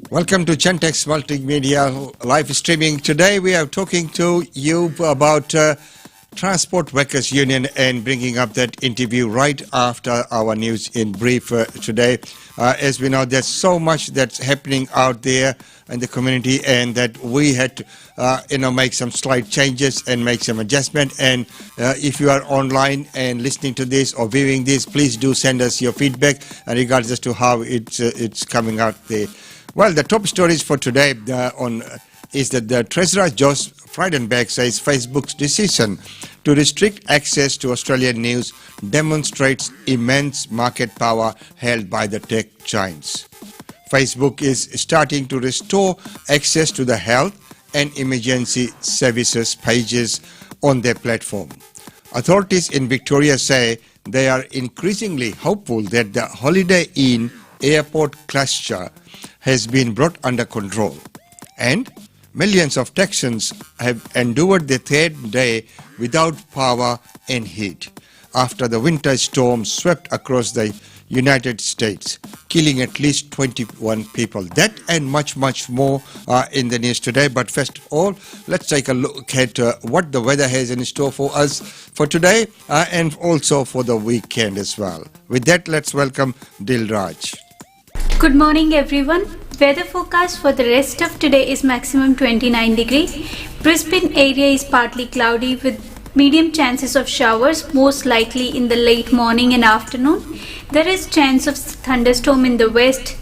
Welcome to Gentex Multimedia live streaming. Today we are talking to you about Transport Workers Union and bringing up that interview right after our news in brief today. As we know, there's so much that's happening out there in the community, and that we had to make some slight changes and make some adjustment. And if you are online and listening to this or viewing this, please do send us your feedback regardless as to how it's coming out there. Well, the top stories for today is that the Treasurer Josh Frydenberg says Facebook's decision to restrict access to Australian news demonstrates immense market power held by the tech giants. Facebook is starting to restore access to the health and emergency services pages on their platform. Authorities in Victoria say they are increasingly hopeful that the Holiday Inn airport cluster has been brought under control, and millions of Texans have endured the third day without power and heat after the winter storm swept across the United States, killing at least 21 people. That and much more in the news today. But first of all, let's take a look at what the weather has in store for us for today and also for the weekend as well. With that, let's welcome Dilraj. Good morning everyone. Weather forecast for the rest of today is maximum 29 degrees. Brisbane area is partly cloudy with medium chances of showers, most likely in the late morning and afternoon. There is chance of thunderstorm in the west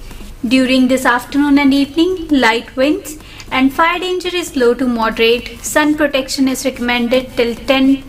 during this afternoon and evening, light winds, and fire danger is low to moderate. Sun protection is recommended till 10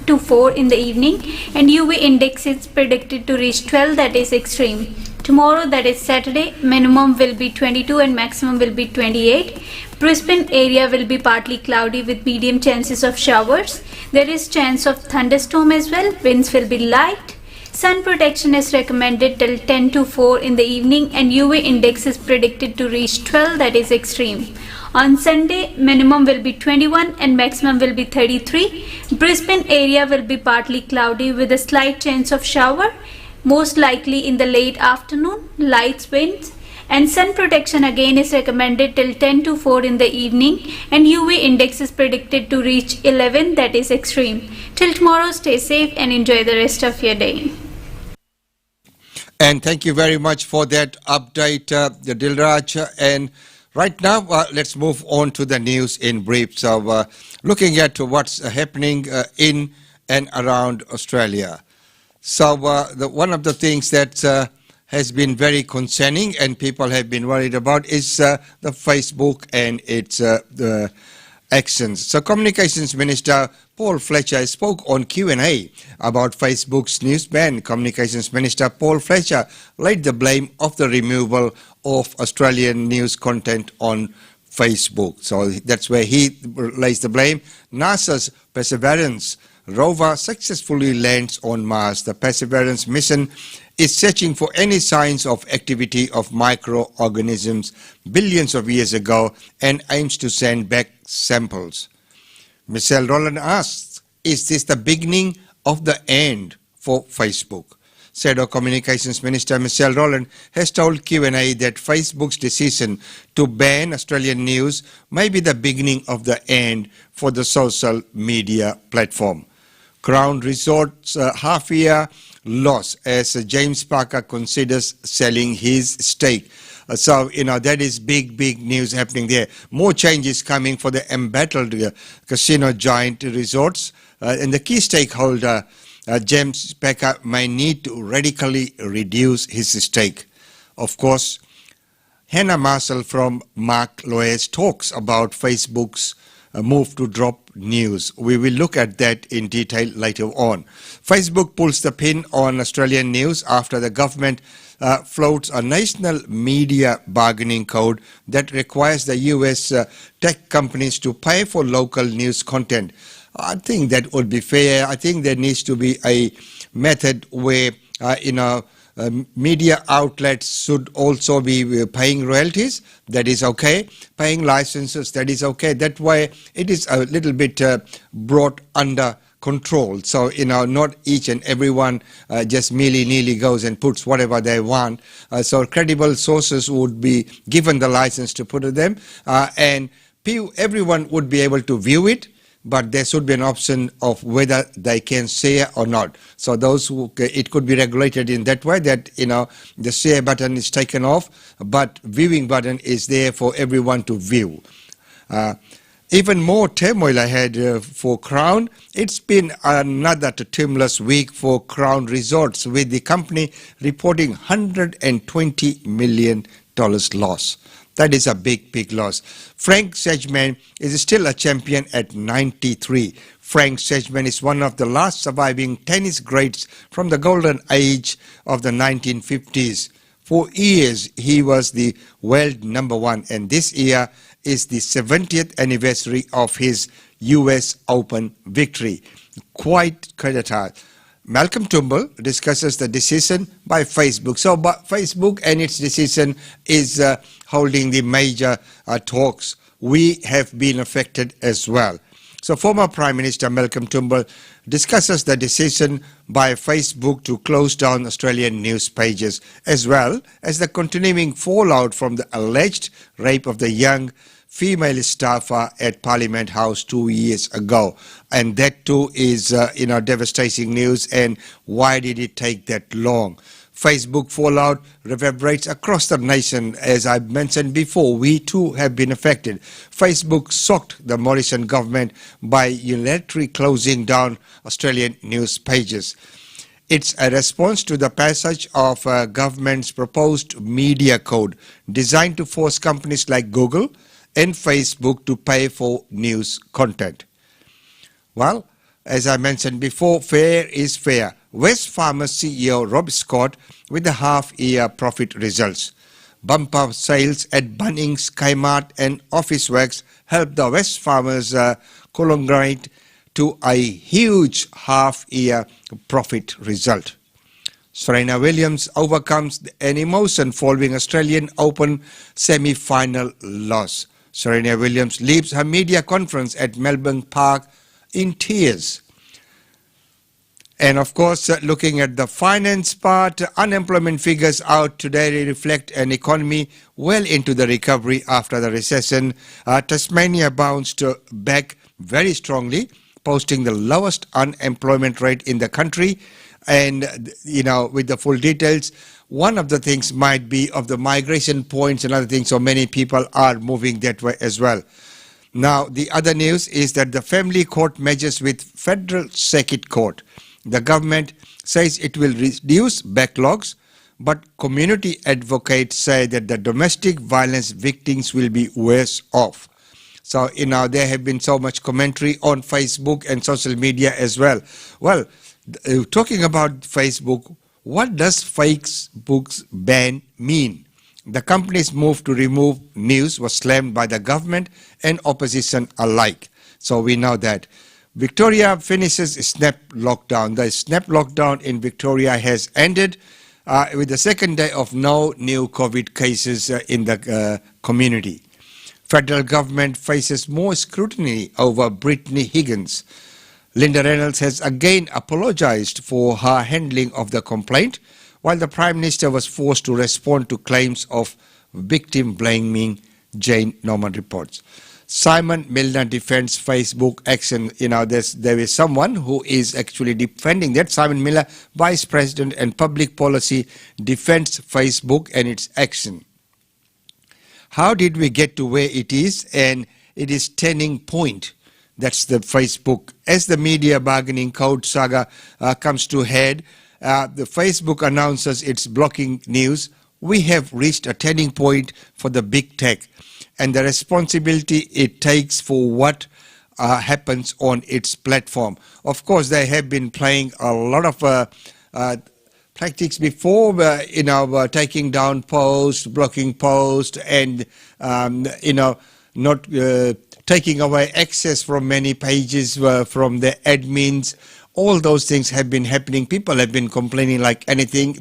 to 4 in the evening, and UV index is predicted to reach 12, that is extreme. Tomorrow, that is Saturday, minimum will be 22 and maximum will be 28. Brisbane area will be partly cloudy with medium chances of showers. There is chance of thunderstorm as well. Winds will be light. Sun protection is recommended till 10 to 4 in the evening, and UV index is predicted to reach 12, that is extreme. On Sunday, minimum will be 21 and maximum will be 33. Brisbane area will be partly cloudy with a slight chance of shower, most likely in the late afternoon, light winds, and sun protection again is recommended till 10 to 4 in the evening, and UV index is predicted to reach 11, that is extreme. Till tomorrow, stay safe and enjoy the rest of your day. And thank you very much for that update, Dilraj. And right now, let's move on to the news in brief. So looking at what's happening in and around Australia. So one of the things that has been very concerning and people have been worried about is the Facebook and its the actions. So Communications Minister Paul Fletcher spoke on Q&A about Facebook's news ban. Communications Minister Paul Fletcher laid the blame of the removal of Australian news content on Facebook. So that's where he lays the blame. NASA's Perseverance rover successfully lands on Mars. The Perseverance mission is searching for any signs of activity of microorganisms billions of years ago and aims to send back samples. Michelle Rowland asks, is this the beginning of the end for Facebook? Shadow Communications Minister Michelle Rowland has told Q&A that Facebook's decision to ban Australian news may be the beginning of the end for the social media platform. Crown resorts half-year loss as James Parker considers selling his stake So, that is big news happening there. More changes coming for the embattled casino giant resorts. And the key stakeholder, James Packer, may need to radically reduce his stake. Of course, Hannah Marshall from Mark Loes talks about Facebook's move to drop news. We will look at that in detail later on. Facebook pulls the pin on Australian news after the government floats a national media bargaining code that requires the US tech companies to pay for local news content. I think that would be fair. I think there needs to be a method where, media outlets should also be paying royalties. That is okay. Paying licenses, that is okay. That way it is a little bit brought under control. So, not each and everyone just willy-nilly goes and puts whatever they want. So credible sources would be given the license to put them, and everyone would be able to view it. But there should be an option of whether they can share or not. So those who, it could be regulated in that way that, the share button is taken off, but viewing button is there for everyone to view. Even more turmoil ahead for Crown. It's been another tumultuous week for Crown Resorts, with the company reporting $120 million loss. That is a big loss. Frank Sedgman is still a champion at 93. Frank Sedgman is one of the last surviving tennis greats from the golden age of the 1950s. For years, he was the world number one, and this year is the 70th anniversary of his US Open victory. Quite credited. Malcolm Turnbull discusses the decision by Facebook. So Facebook and its decision is holding the major talks. We have been affected as well. So former Prime Minister Malcolm Turnbull discusses the decision by Facebook to close down Australian news pages, as well as the continuing fallout from the alleged rape of the young female staffer at Parliament House 2 years ago. And that too is, devastating news. And why did it take that long? Facebook fallout reverberates across the nation. As I mentioned before, we too have been affected. Facebook shocked the Morrison government by unilaterally closing down Australian news pages. It's a response to the passage of government's proposed media code designed to force companies like Google and Facebook to pay for news content. Well, as I mentioned before, fair is fair. Wesfarmers CEO Rob Scott with the half-year profit results. Bumper sales at Bunnings, Kmart and Officeworks helped the Wesfarmers conglomerate to a huge half-year profit result. Serena Williams overcomes an emotion following Australian Open semi-final loss. Serena Williams leaves her media conference at Melbourne Park in tears. And of course, looking at the finance part, unemployment figures out today reflect an economy well into the recovery after the recession. Tasmania bounced back very strongly, posting the lowest unemployment rate in the country. And, with the full details, one of the things might be of the migration points and other things, so many people are moving that way as well. Now, the other news is that the family court measures with Federal Circuit Court. The government says it will reduce backlogs, but community advocates say that the domestic violence victims will be worse off. So, there have been so much commentary on Facebook and social media as well. Well, talking about Facebook, what does Facebook's ban mean? The company's move to remove news was slammed by the government and opposition alike. So we know that. Victoria finishes snap lockdown. The snap lockdown in Victoria has ended with the second day of no new COVID cases in the community. Federal government faces more scrutiny over Brittany Higgins. Linda Reynolds has again apologized for her handling of the complaint, while the Prime Minister was forced to respond to claims of victim blaming, Jane Norman reports. Simon Milner defends Facebook action. There is someone who is actually defending that. Simon Miller, Vice President and Public Policy, defends Facebook and its action. how did we get to where it is, and it is turning point. That's the Facebook. As the media bargaining code saga comes to head, the Facebook announces it's blocking news. We have reached a turning point for the big tech and the responsibility it takes for what happens on its platform. Of course, they have been playing a lot of tactics before, taking down posts, blocking posts, and not taking away access from many pages from the admins. All those things have been happening. People have been complaining like anything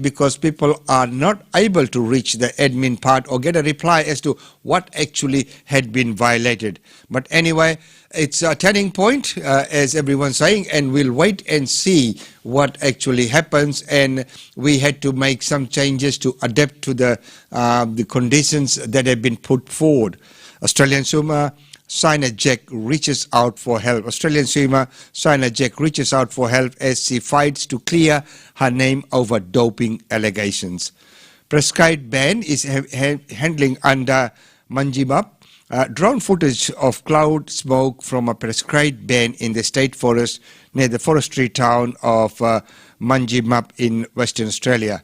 because people are not able to reach the admin part or get a reply as to what actually had been violated. But anyway, it's a turning point, as everyone's saying, and we'll wait and see what actually happens. And we had to make some changes to adapt to the conditions that have been put forward. Australian swimmer Saina Jack reaches out for help. Australian swimmer Saina Jack reaches out for help as she fights to clear her name over doping allegations. Prescribed ban is handling under Manjimap. Drone footage of cloud smoke from a prescribed ban in the state forest near the forestry town of Manjimap in Western Australia.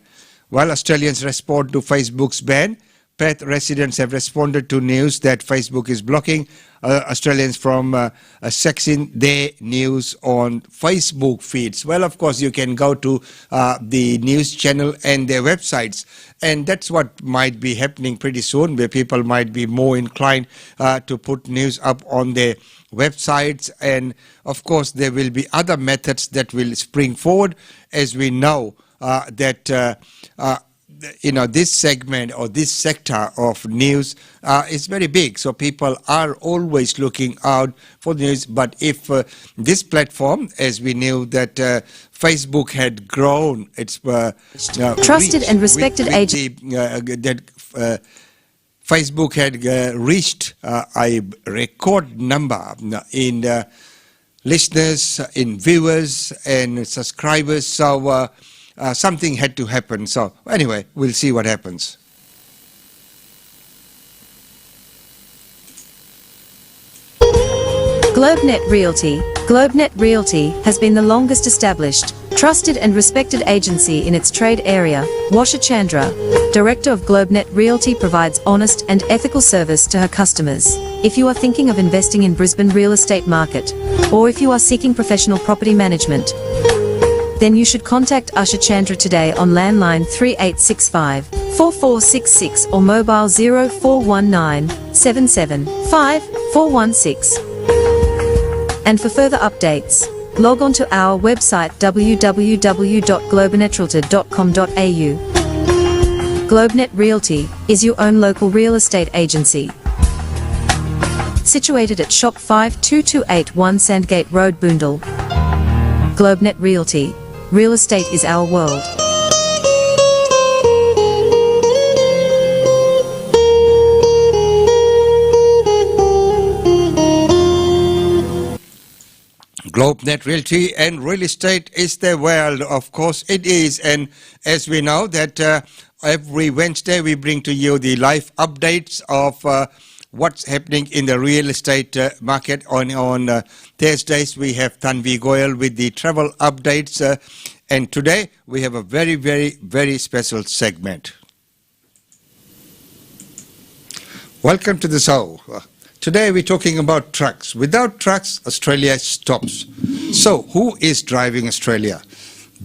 While Australians respond to Facebook's ban, Perth residents have responded to news that Facebook is blocking Australians from accessing their news on Facebook feeds. Well, of course, you can go to the news channel and their websites, and that's what might be happening pretty soon, where people might be more inclined to put news up on their websites. And of course, there will be other methods that will spring forward, as we know that this segment or this sector of news is very big, so people are always looking out for news. But if this platform, as we knew that Facebook had grown its trusted and respected agent, that Facebook had reached a record number in listeners, in viewers and subscribers, so something had to happen. So anyway, we'll see what happens. GlobeNet Realty. GlobeNet Realty has been the longest established, trusted and respected agency in its trade area. Washa Chandra, Director of GlobeNet Realty, provides honest and ethical service to her customers. If you are thinking of investing in Brisbane real estate market, or if you are seeking professional property management, then you should contact Usha Chandra today on landline 3865 4466 or mobile 0419 775 416. And for further updates, log on to our website www.globenetralty.com.au. GlobeNet Realty is your own local real estate agency. Situated at Shop 52281 Sandgate Road, Boondall. GlobeNet Realty. Real estate is our world. GlobeNet Realty and real estate is their world. Of course it is. And as we know that every Wednesday we bring to you the live updates of what's happening in the real estate market. On Thursdays we have Tanvi Goyal with the travel updates, and today we have a very, very, very special segment. Welcome to the show. Today we're talking about trucks. Without trucks, Australia stops. So who is driving Australia?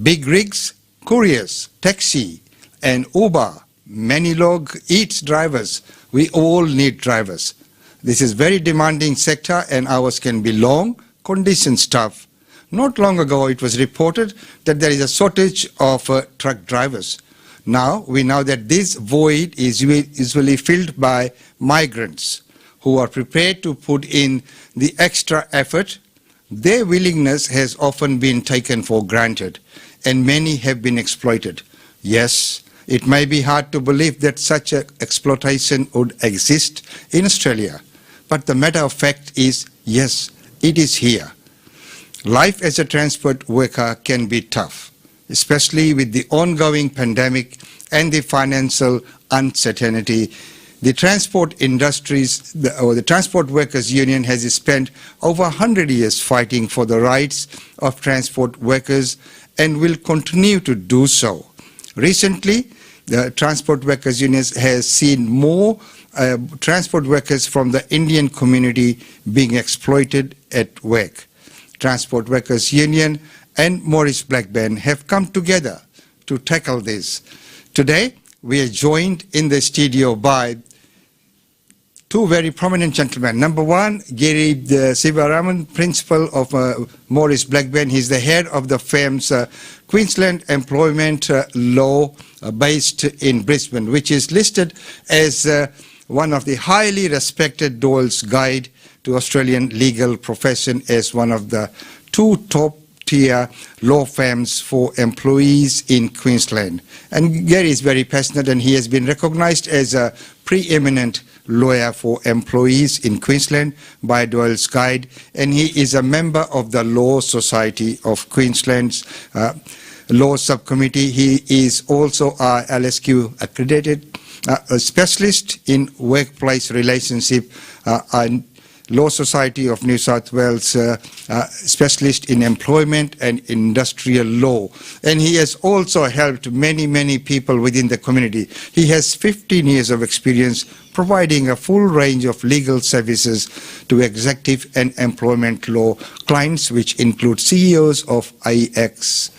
Big rigs, couriers, taxi and Uber, many log Eats drivers. We all need drivers. This is very demanding sector and hours can be long, conditions tough. Not long ago it was reported that there is a shortage of truck drivers. Now we know that this void is usually filled by migrants who are prepared to put in the extra effort. Their willingness has often been taken for granted and many have been exploited. Yes, it may be hard to believe that such an exploitation would exist in Australia, but the matter of fact is, yes, it is here. Life as a transport worker can be tough, especially with the ongoing pandemic and the financial uncertainty The transport industries, the Transport Workers Union has spent over 100 years fighting for the rights of transport workers and will continue to do so. Recently, the Transport Workers Union has seen more transport workers from the Indian community being exploited at work. Transport Workers Union and Maurice Blackburn have come together to tackle this. Today, we are joined in the studio by two very prominent gentlemen. Number one, Giri Sivaraman, principal of Maurice Blackburn. He's the head of the firm's Queensland employment law based in Brisbane, which is listed as one of the highly respected Doyle's Guide to Australian legal profession as one of the two top-tier law firms for employees in Queensland. And Gary is very passionate, and he has been recognized as a preeminent lawyer for employees in Queensland by Doyle's Guide, and he is a member of the Law Society of Queensland's Law Subcommittee. He is also a LSQ accredited a specialist in workplace relationship and Law Society of New South Wales specialist in employment and industrial law. And he has also helped many people within the community. He has 15 years of experience providing a full range of legal services to executive and employment law clients, which include CEOs of ISX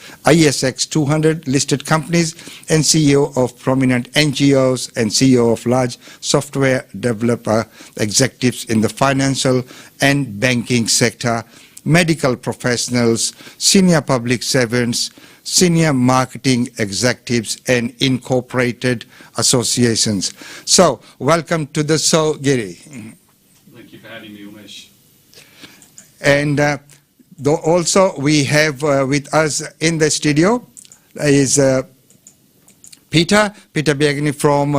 200 listed companies and CEO of prominent NGOs and CEO of large software developer executives in the financial and banking sector, medical professionals, senior public servants, senior marketing executives and incorporated associations. So, welcome to the show, Giri. Thank you for having me, Umesh. And also we have with us in the studio is Peter Biagini from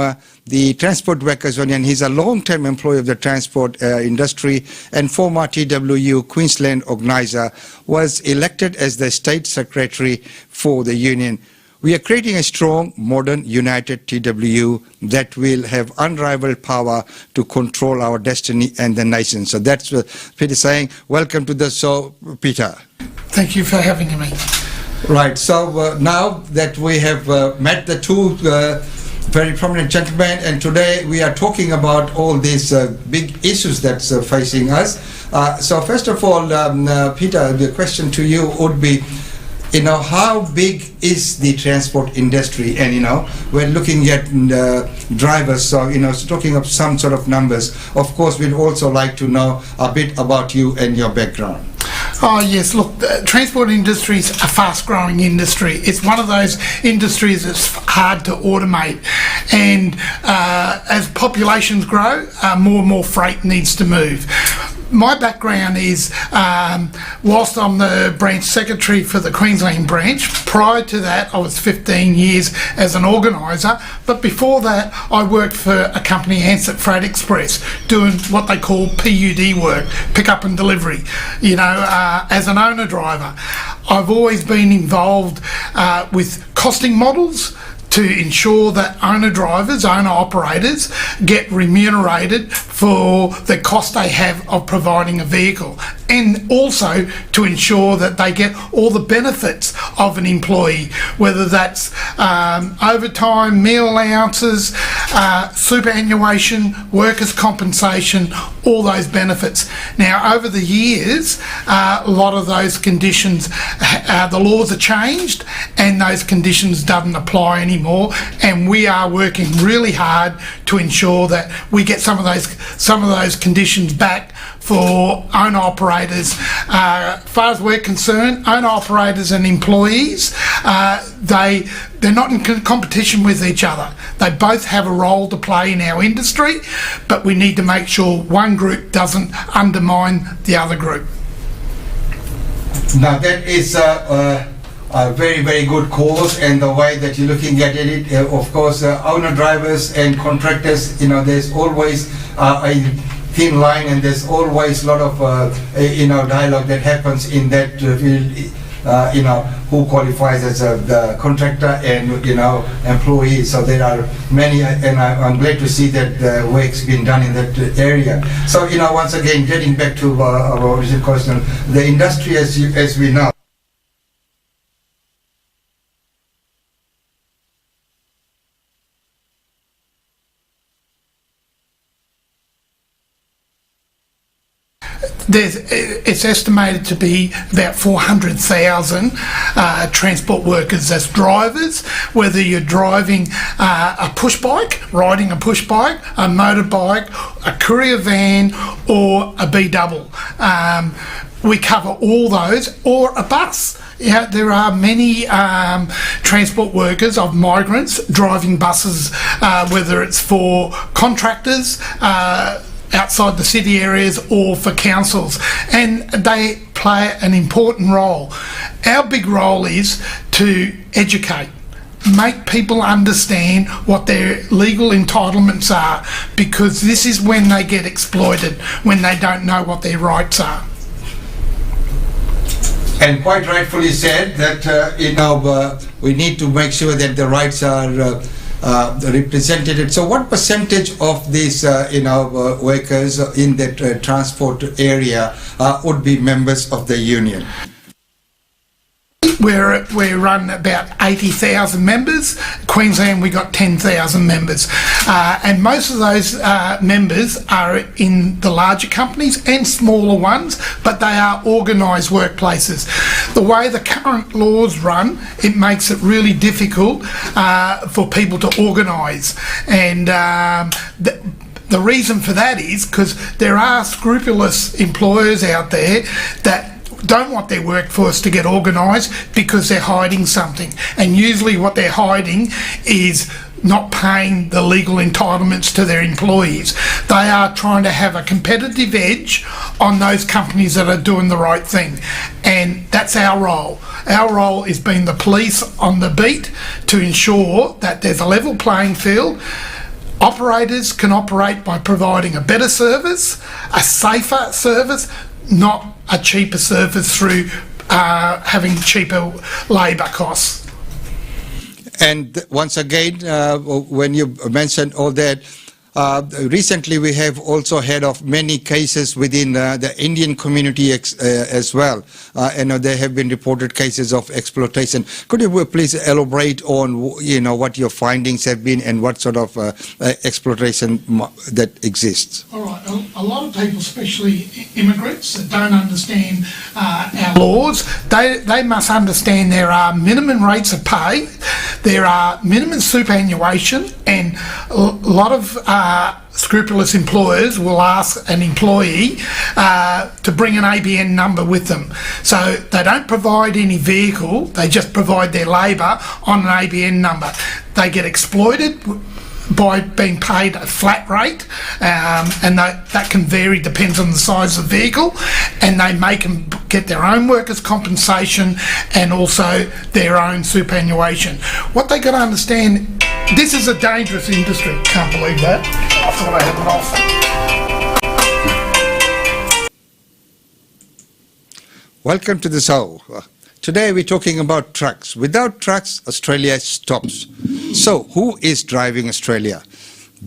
the Transport Workers Union. He's a long-term employee of the transport industry and former TWU Queensland organizer, was elected as the State Secretary for the Union. We are creating a strong, modern, united TWU that will have unrivaled power to control our destiny and the nation. So that's what Peter is saying. Welcome to the show, Peter. Thank you for having me. Right, so now that we have met the two very prominent gentlemen, and today we are talking about all these big issues that's facing us. So first of all, Peter, the question to you would be, how big is the transport industry? And, we're looking at drivers, so, talking of some sort of numbers. Of course, we'd also like to know a bit about you and your background. Oh yes, look, the transport industry is a fast-growing industry. It's one of those industries that's hard to automate, and as populations grow, more and more freight needs to move. My background is, whilst I'm the branch secretary for the Queensland branch, prior to that I was 15 years as an organiser, but before that I worked for a company, Ansett Freight Express, doing what they call PUD work, pick up and delivery, as an owner driver. I've always been involved with costing models to ensure that owner drivers, owner operators get remunerated for the cost they have of providing a vehicle, and also to ensure that they get all the benefits of an employee, whether that's overtime, meal allowances, superannuation, workers' compensation, all those benefits. Now, over the years, a lot of those conditions, the laws are changed and those conditions doesn't apply anymore, and we are working really hard to ensure that we get some of those conditions back for owner operators. As far as we're concerned, owner operators and employees, they're not in competition with each other. They both have a role to play in our industry, but we need to make sure one group doesn't undermine the other group. Now that is a very, very good cause, and the way that you're looking at it, of course, owner drivers and contractors, there's always a thin line, and there's always a lot of dialogue that happens in that field. who qualifies as the contractor and employee. So there are many, and I'm glad to see that the work's been done in that area. So once again, getting back to our original question, the industry as we know. It's estimated to be about 400,000 transport workers as drivers, whether you're driving a push bike, riding a push bike, a motorbike, a courier van or a B-double. We cover all those, or a bus. There are many transport workers of migrants driving buses, whether it's for contractors, outside the city areas or for councils, and they play an important role. Our big role is to educate, make people understand what their legal entitlements are, because this is when they get exploited, when they don't know what their rights are. And quite rightfully said that we need to make sure that the rights are represented. So what percentage of these workers in that transport area would be members of the union? We run about 80,000 members. Queensland, we got 10,000 members, and most of those members are in the larger companies and smaller ones, but they are organised workplaces. The way the current laws run, it makes it really difficult for people to organise, and the reason for that is because there are scrupulous employers out there that don't want their workforce to get organised because they're hiding something, and usually what they're hiding is not paying the legal entitlements to their employees. They are trying to have a competitive edge on those companies that are doing the right thing, and that's our role. Our role is being the police on the beat to ensure that there's a level playing field. Operators can operate by providing a better service, a safer service, not a cheaper service through having cheaper labour costs. And once again, when you mentioned all that, recently we have also heard of many cases within the Indian community as well, and there have been reported cases of exploitation. Could you please elaborate on what your findings have been and what sort of exploitation that exists? All right, a lot of people, especially immigrants that don't understand our laws, they must understand there are minimum rates of pay, there are minimum superannuation, and a lot of scrupulous employers will ask an employee to bring an ABN number with them. So they don't provide any vehicle, they just provide their labour on an ABN number. They get exploited by being paid a flat rate, and that can vary, depends on the size of the vehicle, and they make them get their own workers' compensation and also their own superannuation. What they got to understand, this is a dangerous industry. Can't believe that. I thought I had it off. Welcome to the show. Today we're talking about trucks. Without trucks, Australia stops. So who is driving Australia?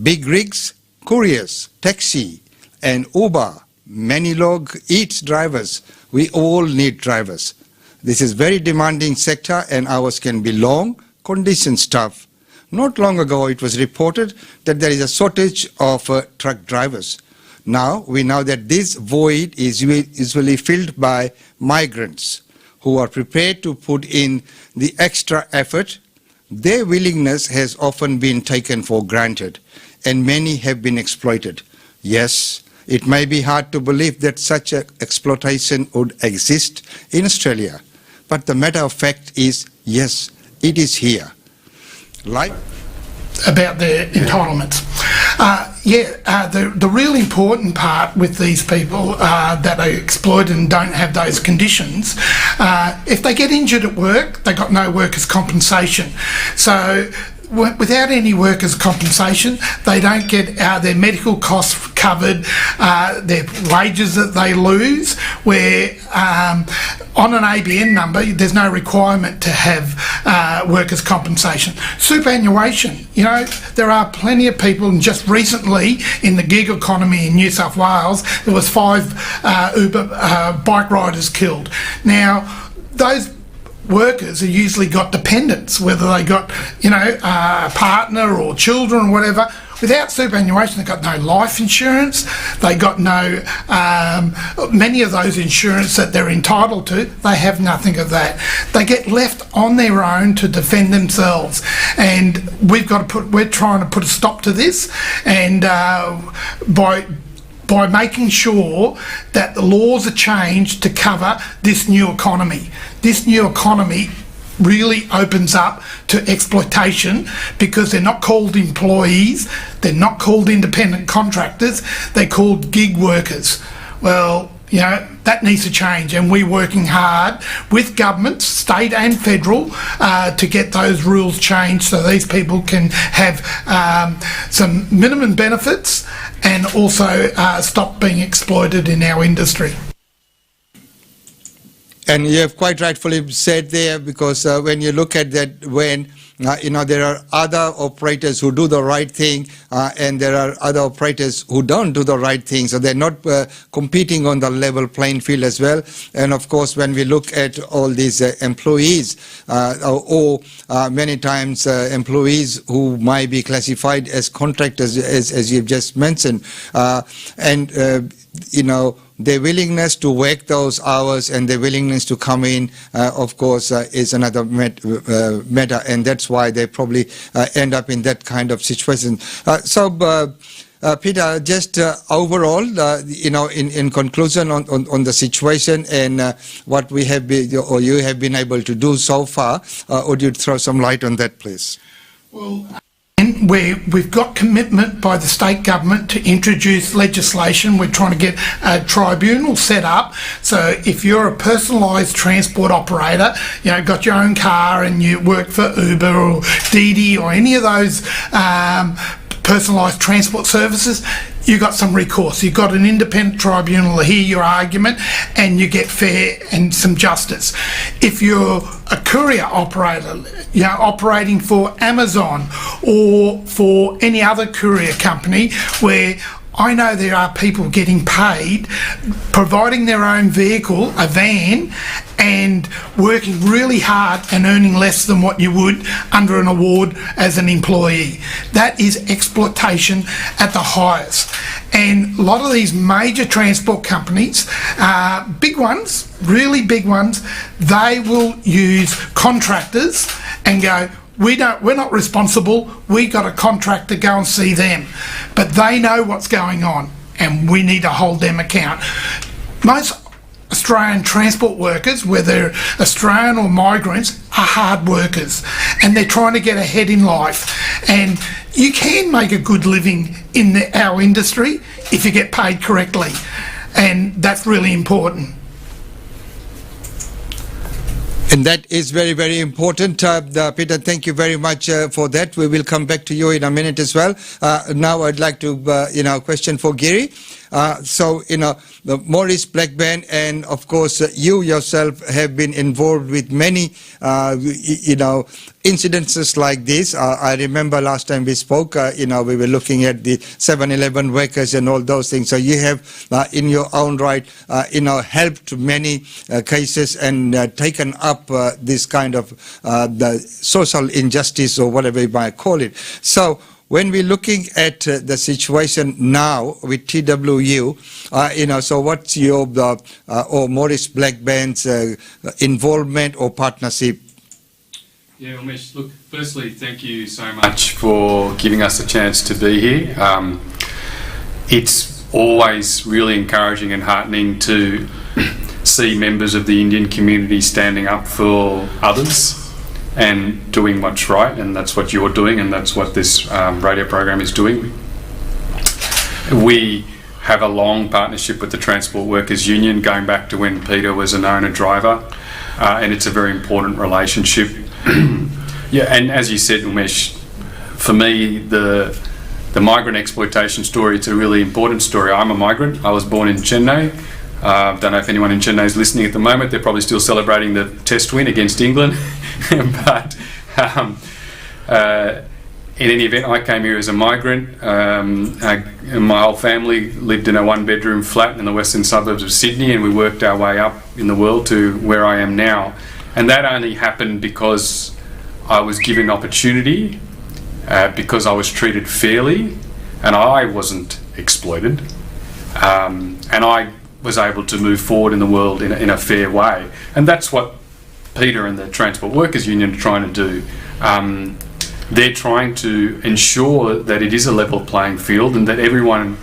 Big rigs, couriers, taxi and Uber, many log eats drivers. We all need drivers. This is very demanding sector and hours can be long, conditions tough. Not long ago it was reported that there is a shortage of truck drivers. Now we know that this void is usually filled by migrants who are prepared to put in the extra effort. Their willingness has often been taken for granted, and many have been exploited. Yes, it may be hard to believe that such an exploitation would exist in Australia, but the matter of fact is, yes, it is here. About their entitlements. The real important part with these people that are exploited and don't have those conditions, if they get injured at work, they got no workers' compensation. So without any workers' compensation, they don't get their medical costs covered, their wages that they lose, where On an ABN number, there's no requirement to have workers' compensation. Superannuation, you know, there are plenty of people, and just recently in the gig economy in New South Wales, there was 5 Uber bike riders killed. Now, those workers have usually got dependents, whether they got, you know, a partner or children or whatever. Without superannuation, they've got no life insurance, they got no, many of those insurance that they're entitled to, they have nothing of that. They get left on their own to defend themselves, and we're trying to put a stop to this, and by making sure that the laws are changed to cover this new economy. This new economy really opens up to exploitation, because they're not called employees, they're not called independent contractors, they're called gig workers. Well, you know, that needs to change, and we're working hard with governments, state and federal, to get those rules changed so these people can have some minimum benefits and also stop being exploited in our industry. And you have quite rightfully said there, because when you look at that, when you know, there are other operators who do the right thing, and there are other operators who don't do the right thing, so they're not competing on the level playing field as well. And of course, when we look at all these employees, or many times employees who might be classified as contractors, as you've just mentioned, and you know, their willingness to work those hours and their willingness to come in, of course, is another matter, and that's why they probably end up in that kind of situation. Peter, just overall, you know, in conclusion on the situation and what we have been, or you have been able to do so far, would you throw some light on that, please? Well, we've got commitment by the state government to introduce legislation. We're trying to get a tribunal set up, so if you're a personalised transport operator, you know, got your own car and you work for Uber or Didi or any of those personalised transport services, you got some recourse. You've got an independent tribunal to hear your argument, and you get fair and some justice. If you're a courier operator, you know, operating for Amazon or for any other courier company, where I know there are people getting paid, providing their own vehicle, a van, and working really hard and earning less than what you would under an award as an employee. That is exploitation at the highest. And a lot of these major transport companies, big ones, really big ones, they will use contractors and go, we're not responsible, we got a contract to go and see them. But they know what's going on, and we need to hold them account. Most Australian transport workers, whether Australian or migrants, are hard workers, and they're trying to get ahead in life. And you can make a good living in our industry if you get paid correctly, and that's really important. And that is very, very important. Peter, thank you very much for that. We will come back to you in a minute as well. Now I'd like to, question for Gary. Maurice Blackburn, and of course you yourself have been involved with many, incidences like this. I remember last time we spoke, we were looking at the 7-Eleven workers and all those things. So you have, in your own right, helped many cases and taken up this kind of the social injustice or whatever you might call it. So when we're looking at the situation now with TWU, so what's your or Maurice Blackburn's involvement or partnership? Yeah, Umesh, look, firstly, thank you so much for giving us a chance to be here. It's always really encouraging and heartening to see members of the Indian community standing up for others and doing what's right, and that's what you're doing, and that's what this radio program is doing. We have a long partnership with the Transport Workers Union, going back to when Peter was an owner driver, and it's a very important relationship. Yeah, and as you said, Umesh, for me, the migrant exploitation story, it's a really important story. I'm a migrant. I was born in Chennai. Don't know if anyone in Chennai is listening at the moment. They're probably still celebrating the Test win against England. But in any event, I came here as a migrant. My whole family lived in a one-bedroom flat in the western suburbs of Sydney, and we worked our way up in the world to where I am now. And that only happened because I was given opportunity, because I was treated fairly, and I wasn't exploited. And I was able to move forward in the world in a fair way. And that's what Peter and the Transport Workers Union are trying to do. They're trying to ensure that it is a level playing field and that everyone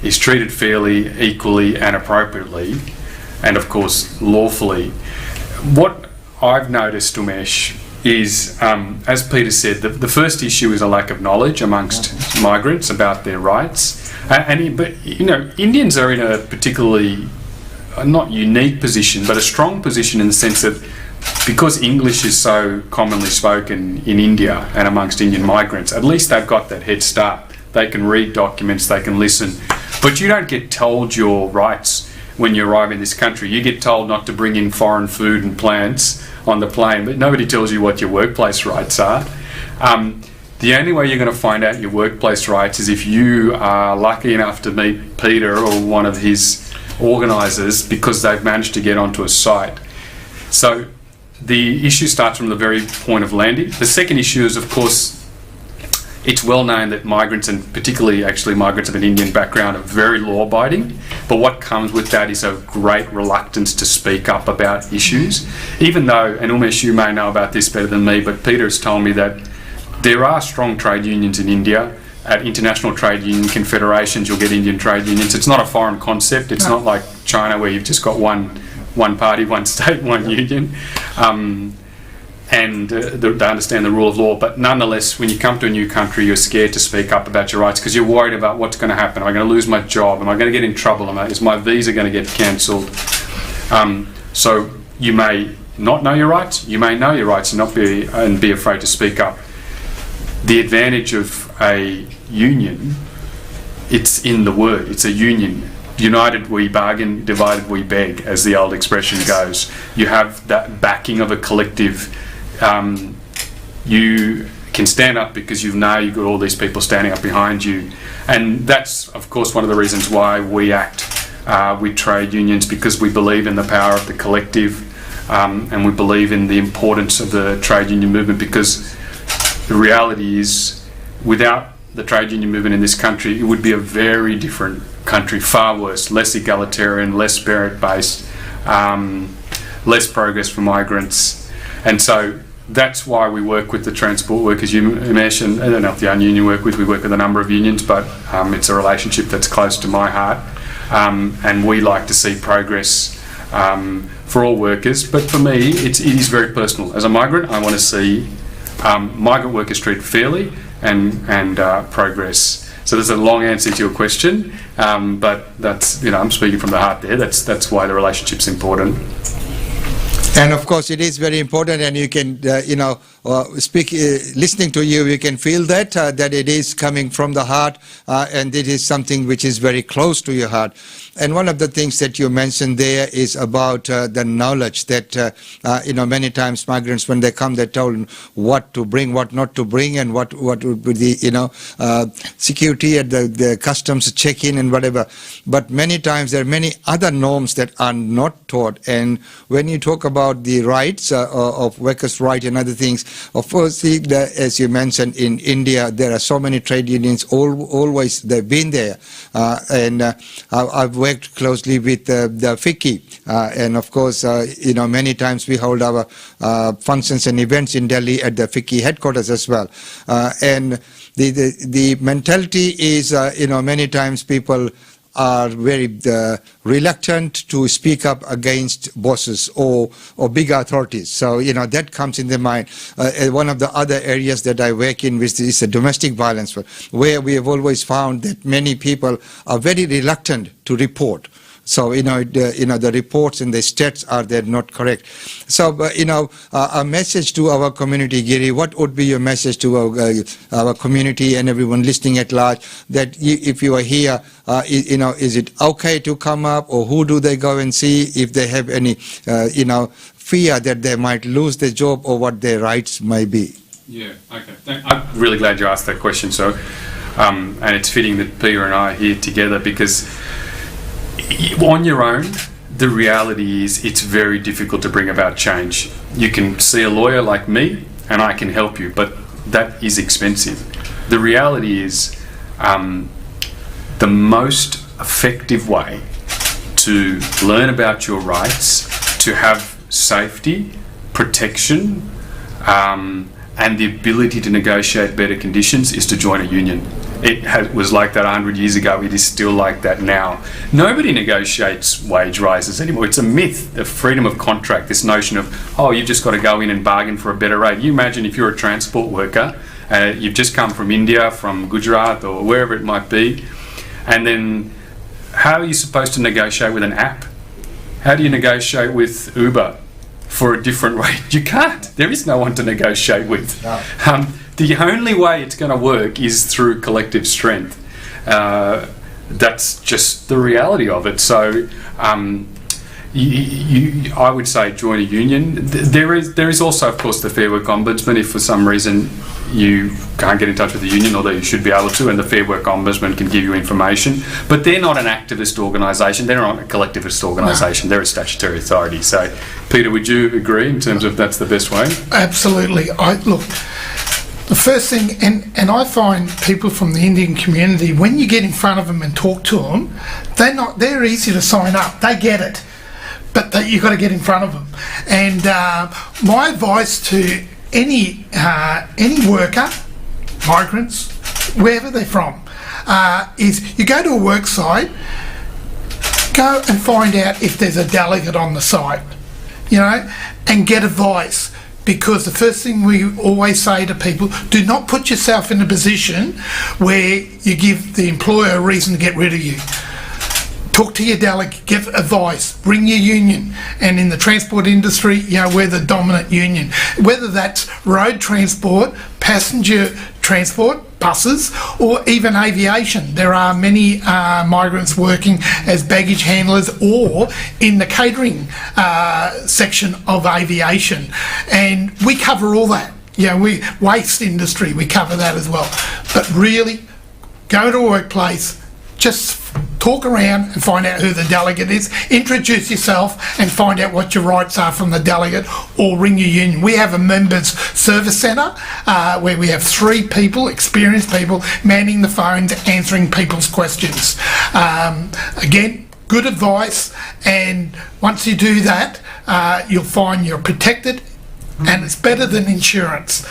is treated fairly, equally and appropriately, and of course lawfully. What I've noticed, Umesh, is, as Peter said, the first issue is a lack of knowledge amongst migrants about their rights. But Indians are in a particularly, not unique position, but a strong position in the sense that because English is so commonly spoken in India and amongst Indian migrants, at least they've got that head start. They can read documents, they can listen. But you don't get told your rights when you arrive in this country. You get told not to bring in foreign food and plants on the plane, but nobody tells you what your workplace rights are. The only way you're going to find out your workplace rights is if you are lucky enough to meet Peter or one of his organisers because they've managed to get onto a site. So the issue starts from the very point of landing. The second issue is, of course, it's well known that migrants, and particularly actually migrants of an Indian background, are very law-abiding, but what comes with that is a great reluctance to speak up about issues. Even though, and Umesh, you may know about this better than me, but Peter has told me that there are strong trade unions in India. At international trade union confederations, you'll get Indian trade unions. It's not a foreign concept. It's not like China where you've just got one party, one state, one union. They understand the rule of law, but nonetheless, when you come to a new country, you're scared to speak up about your rights because you're worried about what's going to happen. Am I going to lose my job? Am I going to get in trouble? Is my visa going to get cancelled? So you may not know your rights. You may know your rights and be afraid to speak up. The advantage of a union, it's in the word. It's a union. United we bargain, divided we beg, as the old expression goes. You have that backing of a collective. You can stand up because you've got all these people standing up behind you. And that's, of course, one of the reasons why we act with trade unions, because we believe in the power of the collective, and we believe in the importance of the trade union movement, because the reality is, without the trade union movement in this country, it would be a very different country, far worse, less egalitarian, less merit-based, less progress for migrants. And so that's why we work with the Transport Workers Union, Umesh, and I don't know if the only union we work with a number of unions, but it's a relationship that's close to my heart. And we like to see progress for all workers. But for me, it is very personal. As a migrant, I want to see migrant workers treated fairly and progress. So there's a long answer to your question, but that's, I'm speaking from the heart there. That's why the relationship's important. And of course, it is very important, and you can, listening to you, you can feel that it is coming from the heart, and it is something which is very close to your heart. And one of the things that you mentioned there is about the knowledge that, many times migrants, when they come, they're told what to bring, what not to bring, and what would be the, security at the customs check-in and whatever. But many times there are many other norms that are not taught. And when you talk about the rights of workers' rights and other things, of course, as you mentioned, in India, there are so many trade unions, always they've been there. And I've worked closely with the FICCI, and of course, many times we hold our functions and events in Delhi at the FICCI headquarters as well. And the mentality is, many times people are very reluctant to speak up against bosses or big authorities. So, that comes in their mind. One of the other areas that I work in with is domestic violence, where we have always found that many people are very reluctant to report. So the reports and the stats are there not correct. So a message to our community, Giri. What would be your message to our community and everyone listening at large? That if you are here, is it okay to come up, or who do they go and see if they have any fear that they might lose their job or what their rights may be? Yeah, okay. I'm really glad you asked that question. So, and it's fitting that Peter and I are here together, because on your own, the reality is it's very difficult to bring about change. You can see a lawyer like me and I can help you, but that is expensive. The reality is the most effective way to learn about your rights, to have safety, protection, and the ability to negotiate better conditions is to join a union. It was like that 100 years ago. It is still like that now. Nobody negotiates wage rises anymore. It's a myth, the freedom of contract, this notion of, you've just got to go in and bargain for a better rate. You imagine if you're a transport worker, you've just come from India, from Gujarat or wherever it might be, and then how are you supposed to negotiate with an app? How do you negotiate with Uber for a different rate? You can't. There is no one to negotiate with. No. The only way it's going to work is through collective strength. That's just the reality of it. So I would say join a union. There is also, of course, the Fair Work Ombudsman if for some reason you can't get in touch with the union, although you should be able to, and the Fair Work Ombudsman can give you information. But they're not an activist organisation. They're not a collectivist organisation. No. They're a statutory authority. So, Peter, would you agree in terms of that's the best way? Absolutely. Look, the first thing, and I find people from the Indian community, when you get in front of them and talk to them, they're easy to sign up. They get it. But you've got to get in front of them. And my advice to any worker, migrants, wherever they're from, is you go to a work site, go and find out if there's a delegate on the site, and get advice. Because the first thing we always say to people, do not put yourself in a position where you give the employer a reason to get rid of you. Talk to your delegate, give advice, bring your union. And in the transport industry, we're the dominant union. Whether that's road transport, passenger transport, buses, or even aviation. There are many migrants working as baggage handlers or in the catering section of aviation. And we cover all that. We waste industry, we cover that as well. But really, go to a workplace, just talk around and find out who the delegate is, introduce yourself and find out what your rights are from the delegate, or ring your union. We have a members service centre where we have 3 people, experienced people, manning the phones, answering people's questions. Again, good advice, and once you do that, you'll find you're protected. And it's better than insurance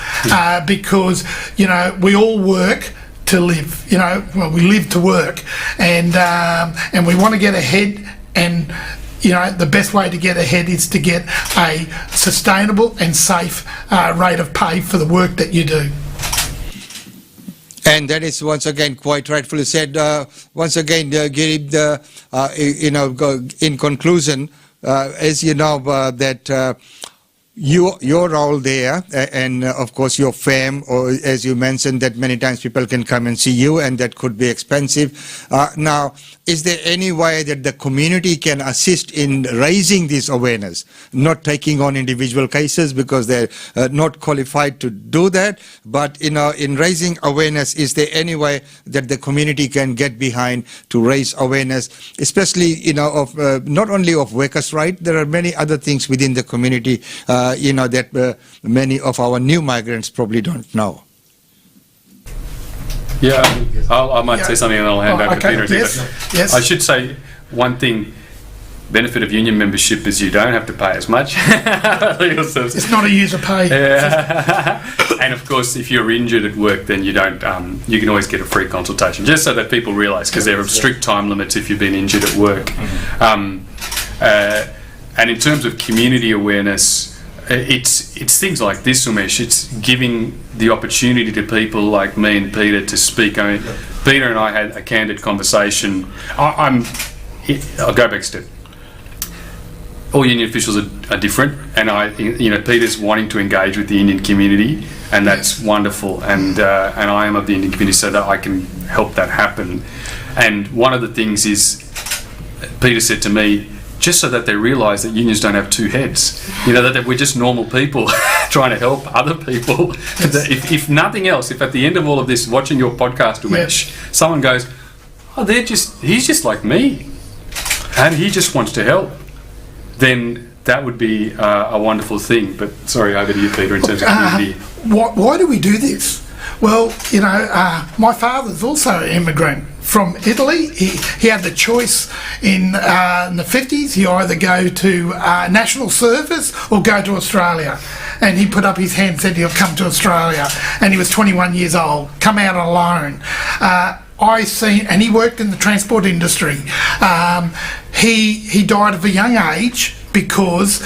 because, we all work to live, we live to work, and we want to get ahead, and the best way to get ahead is to get a sustainable and safe rate of pay for the work that you do. And that is once again quite rightfully said. Once again, Giri, in conclusion, as you know that your role there, and of course your fame, or as you mentioned that many times people can come and see you, and that could be expensive. Now, is there any way that the community can assist in raising this awareness, not taking on individual cases because they're not qualified to do that, but in raising awareness, is there any way that the community can get behind to raise awareness, especially of not only of workers' rights, there are many other things within the community that many of our new migrants probably don't know. Yeah, I might say something and I'll hand back to Peter. Yes. I should say one thing. Benefit of union membership is you don't have to pay as much. It's not a user pay. Yeah. And of course, if you're injured at work, then you don't. You can always get a free consultation, just so that people realise, because there are strict time limits if you've been injured at work. And in terms of community awareness, it's things like this, Umesh. It's giving the opportunity to people like me and Peter to speak. I mean, Peter and I had a candid conversation. I'm I'll go back a step. All union officials are different, and Peter's wanting to engage with the Indian community, and that's wonderful. And I am of the Indian community, so that I can help that happen. And one of the things is, Peter said to me, just so that they realise that unions don't have two heads. That we're just normal people trying to help other people. If nothing else, if at the end of all of this, watching your podcast, Umesh, someone goes, "Oh, he's just like me, and he just wants to help," then that would be a wonderful thing. But sorry, over to you, Peter, in terms of community. Why do we do this? Well, my father's also an immigrant from Italy. He had the choice in the 50s. He either go to national service or go to Australia. And he put up his hand and said he'll come to Australia. And he was 21 years old, come out alone. And he worked in the transport industry. He died of a young age because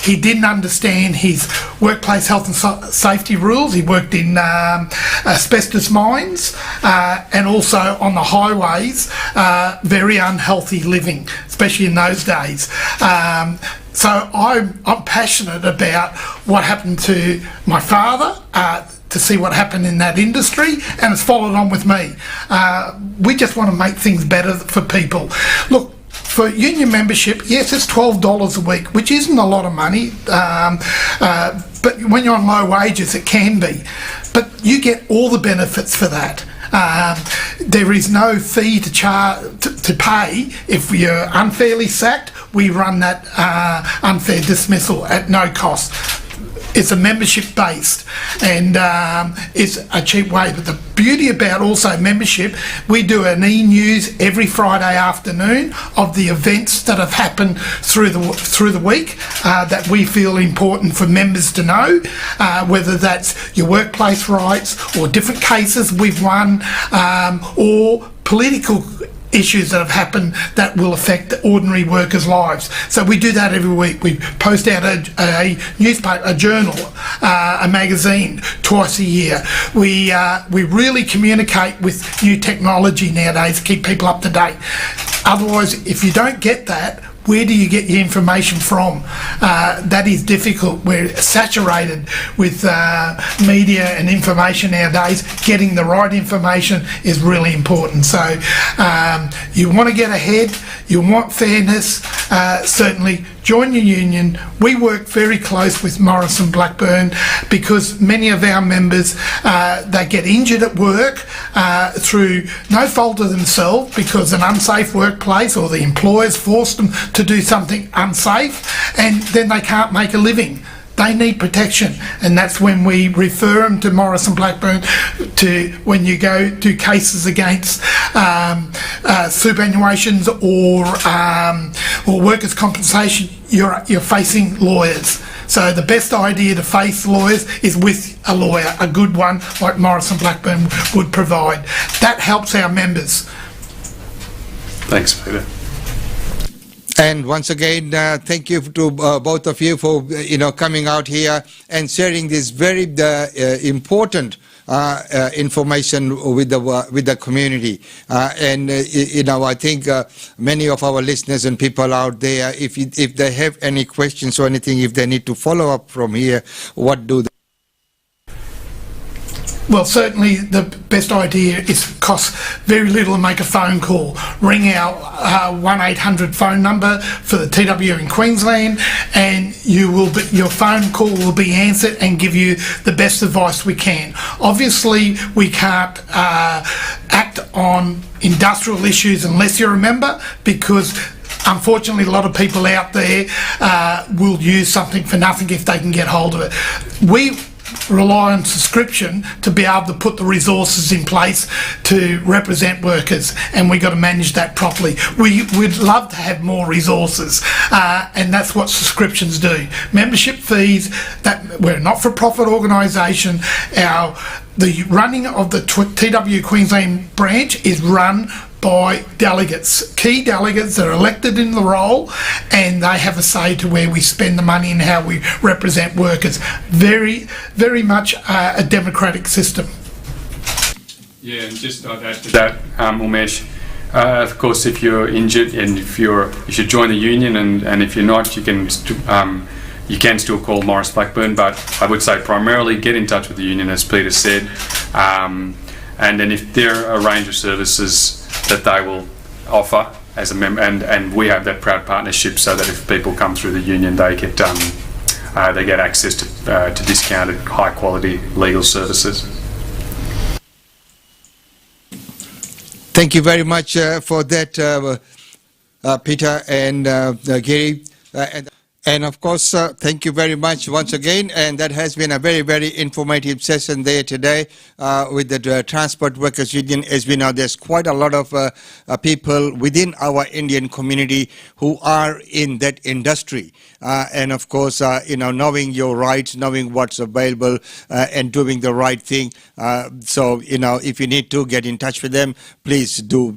he didn't understand his workplace health and safety rules. He worked in asbestos mines and also on the highways, very unhealthy living, especially in those days. So I'm passionate about what happened to my father, to see what happened in that industry, and it's followed on with me. We just want to make things better for people. Look, for union membership, yes, it's $12 a week, which isn't a lot of money, but when you're on low wages, it can be. But you get all the benefits for that. There is no fee to pay if you're unfairly sacked. We run that unfair dismissal at no cost. It's a membership based, and it's a cheap way. But the beauty about also membership, we do an e-news every Friday afternoon of the events that have happened through the week that we feel important for members to know, whether that's your workplace rights or different cases we've won, or political issues that have happened that will affect ordinary workers' lives. So we do that every week. We post out a newspaper, a journal, a magazine twice a year. We really communicate with new technology nowadays to keep people up to date. Otherwise, if you don't get that, where do you get your information from? That is difficult. We're saturated with media and information nowadays. Getting the right information is really important. So you want to get ahead, you want fairness, certainly join your union. We work very close with Morris and Blackburn because many of our members, they get injured at work through no fault of themselves because an unsafe workplace or the employers forced them to do something unsafe, and then they can't make a living. They need protection, and that's when we refer them to Morris and Blackburn. When you go do cases against superannuations or workers' compensation, you're facing lawyers. So the best idea to face lawyers is with a lawyer, a good one like Morris and Blackburn would provide. That helps our members. Thanks, Peter. And once again, thank you to both of you for coming out here and sharing this very important information with the community. I think many of our listeners and people out there, if they have any questions or anything, if they need to follow up from here, what do they? Well, certainly the best idea is costs very little to make a phone call. Ring our 1-800 phone number for the TW in Queensland, and your phone call will be answered and give you the best advice we can. Obviously, we can't act on industrial issues unless you're a member, because unfortunately a lot of people out there will use something for nothing if they can get hold of it. We rely on subscription to be able to put the resources in place to represent workers, and we got to manage that properly. We'd love to have more resources, and that's what subscriptions do. Membership fees, that we're a not-for-profit organisation. The running of the TW Queensland branch is run by delegates, key delegates that are elected in the role, and they have a say to where we spend the money and how we represent workers. Very, very much a democratic system. Yeah, and just I'd add to that, Umesh, Of course, if you're injured and you should join the union, and if you're not, you can still call Maurice Blackburn. But I would say primarily get in touch with the union, as Peter said, and then if there are a range of services that they will offer as a member, and we have that proud partnership, so that if people come through the union, they get access to discounted, high quality legal services. Thank you very much for that, Peter and Gary. And of course, thank you very much once again. And that has been a very, very informative session there today with the Transport Workers Union. As we know, there's quite a lot of people within our Indian community who are in that industry. And of course, knowing your rights, knowing what's available, and doing the right thing. So, if you need to get in touch with them, please do.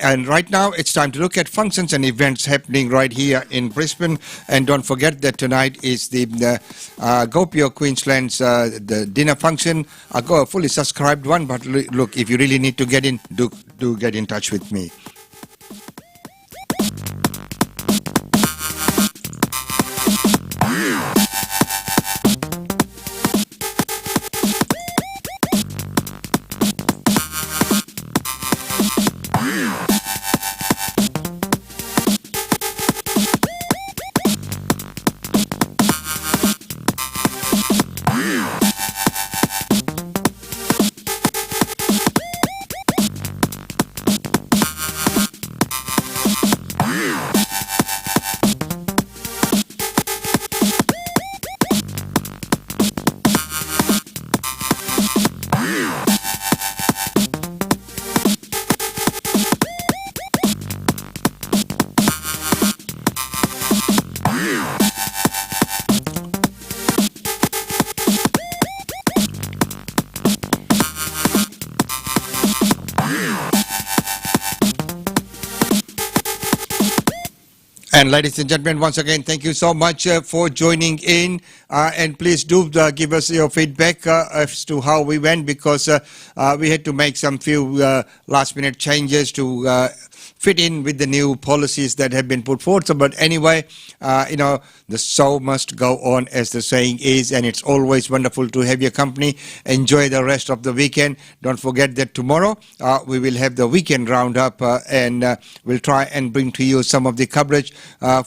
And right now, it's time to look at functions and events happening right here in Brisbane. And don't forget that tonight is the GoPure Queensland's the dinner function. A fully subscribed one, but look, if you really need to get in, do get in touch with me. And ladies and gentlemen, once again, thank you so much for joining in. And please do give us your feedback as to how we went, because we had to make some few last-minute changes to fit in with the new policies that have been put forward. So, but anyway, the show must go on, as the saying is, and it's always wonderful to have your company. Enjoy the rest of the weekend. Don't forget that tomorrow we will have the weekend roundup, and we'll try and bring to you some of the coverage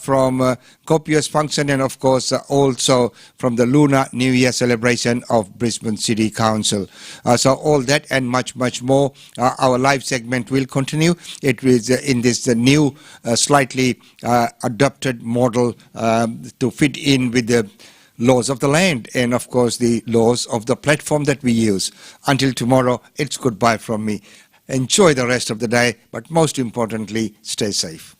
from Copious function, and of course also from the Lunar New Year celebration of Brisbane City Council. So all that and much, much more. Our live segment will continue. It is in this new slightly adopted model to fit in with the laws of the land and of course the laws of the platform that we use. Until tomorrow, it's goodbye from me. Enjoy the rest of the day, but most importantly, stay safe.